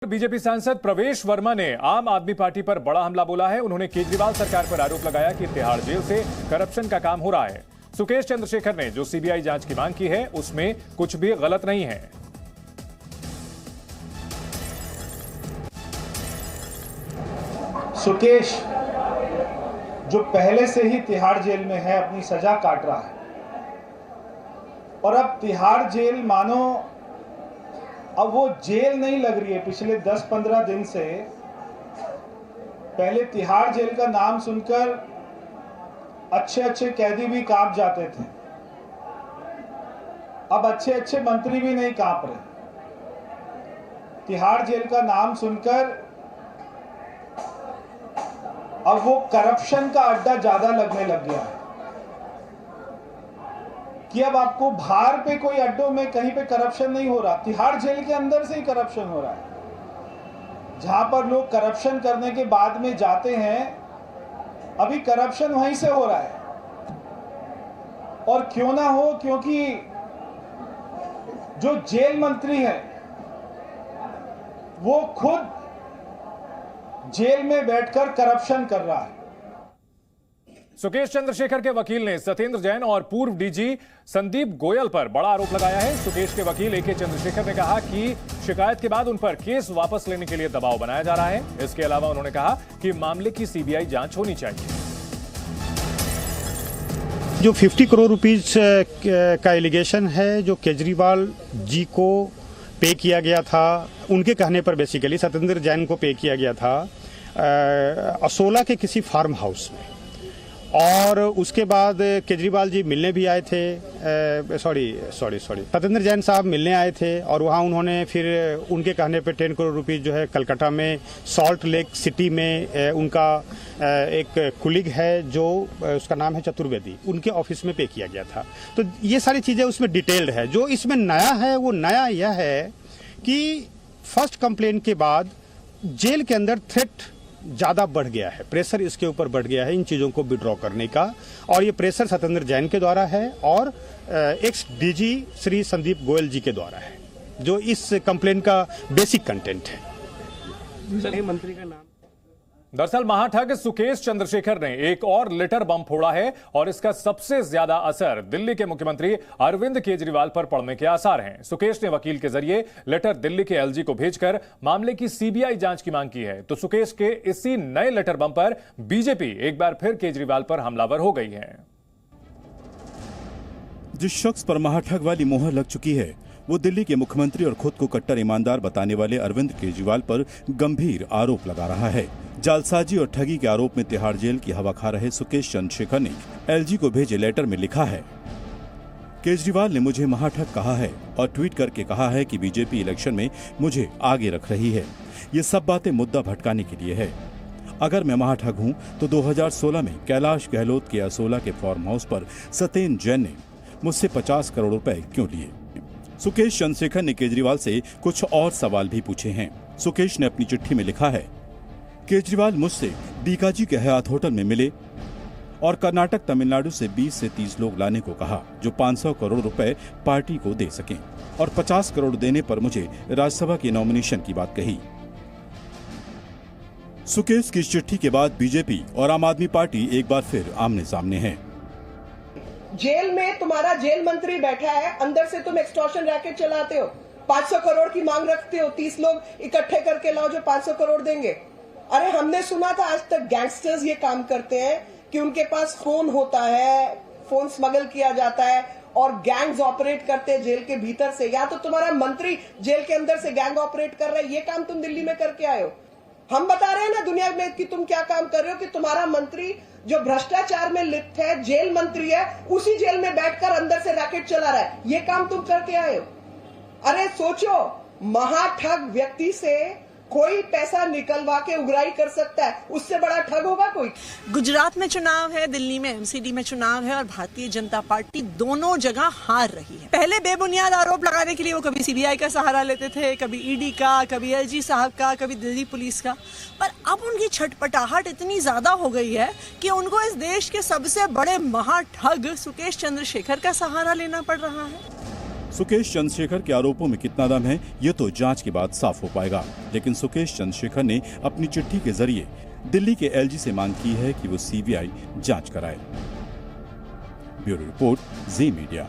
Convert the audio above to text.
BJP सांसद प्रवेश वर्मा ने आम आदमी पार्टी पर बड़ा हमला बोला है। उन्होंने केजरीवाल सरकार पर आरोप लगाया कि तिहाड़ जेल से करप्शन का काम हो रहा है। सुकेश चंद्रशेखर ने जो सीबीआई जांच की मांग की है उसमें कुछ भी गलत नहीं है। सुकेश जो पहले से ही तिहाड़ जेल में है, अपनी सजा काट रहा है और अब तिहाड़ जेल मानो अब वो जेल नहीं लग रही है। पिछले 10-15 दिन से पहले तिहाड़ जेल का नाम सुनकर अच्छे अच्छे कैदी भी कांप जाते थे, अब अच्छे अच्छे मंत्री भी नहीं कांप रहे। तिहाड़ जेल का नाम सुनकर अब वो करप्शन का अड्डा ज्यादा लगने लग गया है कि अब आपको बाहर पे कोई अड्डों में कहीं पे करप्शन नहीं हो रहा, तिहाड़ जेल के अंदर से ही करप्शन हो रहा है। जहां पर लोग करप्शन करने के बाद में जाते हैं, अभी करप्शन वहीं से हो रहा है। और क्यों ना हो, क्योंकि जो जेल मंत्री है वो खुद जेल में बैठकर करप्शन कर रहा है। सुकेश चंद्रशेखर के वकील ने सत्येंद्र जैन और पूर्व डीजी संदीप गोयल पर बड़ा आरोप लगाया है। सुकेश के वकील ए के चंद्रशेखर ने कहा कि शिकायत के बाद उन पर केस वापस लेने के लिए दबाव बनाया जा रहा है। इसके अलावा उन्होंने कहा कि मामले की सीबीआई जांच होनी चाहिए। जो 50 करोड़ रुपीस का एलिगेशन है जो केजरीवाल जी को पे किया गया था, उनके कहने पर बेसिकली सत्येंद्र जैन को पे किया गया था असोला के किसी फार्म हाउस में, और उसके बाद केजरीवाल जी मिलने भी आए थे। सत्येंद्र जैन साहब मिलने आए थे और वहाँ उन्होंने फिर उनके कहने पे 10 करोड़ रुपीस जो है कलकत्ता में सॉल्ट लेक सिटी में उनका एक कुलीग है जो उसका नाम है चतुर्वेदी, उनके ऑफिस में पे किया गया था। तो ये सारी चीज़ें उसमें डिटेल्ड है। जो इसमें नया है वो नया यह है कि फर्स्ट कंप्लेन के बाद जेल के अंदर थ्रेट ज़्यादा बढ़ गया है, प्रेशर इसके ऊपर बढ़ गया है इन चीज़ों को विड्रॉ करने का, और ये प्रेशर सत्येंद्र जैन के द्वारा है और एक्स डीजी श्री संदीप गोयल जी के द्वारा है, जो इस कंप्लेन का बेसिक कंटेंट है। मंत्री का नाम दरअसल महाठग सुकेश चंद्रशेखर ने एक और लेटर बम फोड़ा है और इसका सबसे ज्यादा असर दिल्ली के मुख्यमंत्री अरविंद केजरीवाल पर पड़ने के आसार हैं। सुकेश ने वकील के जरिए लेटर दिल्ली के एलजी को भेजकर मामले की सीबीआई जांच की मांग की है। तो सुकेश के इसी नए लेटर बम पर बीजेपी एक बार फिर केजरीवाल पर हमलावर हो गई है। जिस शख्स पर महाठग वाली मोहर लग चुकी है वो दिल्ली के मुख्यमंत्री और खुद को कट्टर ईमानदार बताने वाले अरविंद केजरीवाल पर गंभीर आरोप लगा रहा है। जालसाजी और ठगी के आरोप में तिहाड़ जेल की हवा खा रहे सुकेश चंद्रशेखर ने एलजी को भेजे लेटर में लिखा है, केजरीवाल ने मुझे महाठग कहा है और ट्वीट करके कहा है कि बीजेपी इलेक्शन में मुझे आगे रख रही है। ये सब बातें मुद्दा भटकाने के लिए है। अगर मैं महाठग हूं तो 2016 में कैलाश गहलोत के असोला के फार्म हाउस पर सत्येंद्र जैन ने मुझसे 50 करोड़ रुपए क्यों लिए? सुकेश चंद्रशेखर ने केजरीवाल से कुछ और सवाल भी पूछे हैं। सुकेश ने अपनी चिट्ठी में लिखा है, केजरीवाल मुझसे बीकाजी के हयात होटल में मिले और कर्नाटक तमिलनाडु से 20 से 30 लोग लाने को कहा जो 500 करोड़ रुपए पार्टी को दे सकें, और 50 करोड़ देने पर मुझे राज्यसभा की नॉमिनेशन की बात कही। सुकेश की चिट्ठी के बाद बीजेपी और आम आदमी पार्टी एक बार फिर आमने सामने है। जेल में तुम्हारा जेल मंत्री बैठा है, अंदर से तुम एक्सटॉर्शन रैकेट चलाते हो, 500 करोड़ की मांग रखते हो, 30 लोग इकट्ठे करके लाओ जो 500 करोड़ देंगे। अरे हमने सुना था आज तक गैंगस्टर्स ये काम करते हैं कि उनके पास फोन होता है, फोन स्मगल किया जाता है और गैंग्स ऑपरेट करते हैं जेल के भीतर से, या तो तुम्हारा मंत्री जेल के अंदर से गैंग ऑपरेट कर रहा है। ये काम तुम दिल्ली में करके आए हो। हम बता रहे हैं ना दुनिया में कि तुम क्या काम कर रहे हो, कि तुम्हारा मंत्री जो भ्रष्टाचार में लिप्त है, जेल मंत्री है, उसी जेल में बैठकर अंदर से रैकेट चला रहा है। ये काम तुम करके आए हो। अरे सोचो, महाठग व्यक्ति से कोई पैसा निकलवा के उगराही कर सकता है, उससे बड़ा ठग होगा कोई? गुजरात में चुनाव है, दिल्ली में एमसीडी में चुनाव है और भारतीय जनता पार्टी दोनों जगह हार रही है। पहले बेबुनियाद आरोप लगाने के लिए वो कभी सीबीआई का सहारा लेते थे, कभी ईडी का, कभी एलजी साहब का, कभी दिल्ली पुलिस का, पर अब उनकी छटपटाहट इतनी ज्यादा हो गई है कि उनको इस देश के सबसे बड़े महाठग सुकेश चंद्रशेखर का सहारा लेना पड़ रहा है। सुकेश चंद्रशेखर के आरोपों में कितना दम है, ये तो जांच के बाद साफ हो पाएगा। लेकिन सुकेश चंद्रशेखर ने अपनी चिट्ठी के जरिए दिल्ली के एलजी से मांग की है कि वो सीबीआई जांच कराए। ब्यूरो रिपोर्ट, जी मीडिया।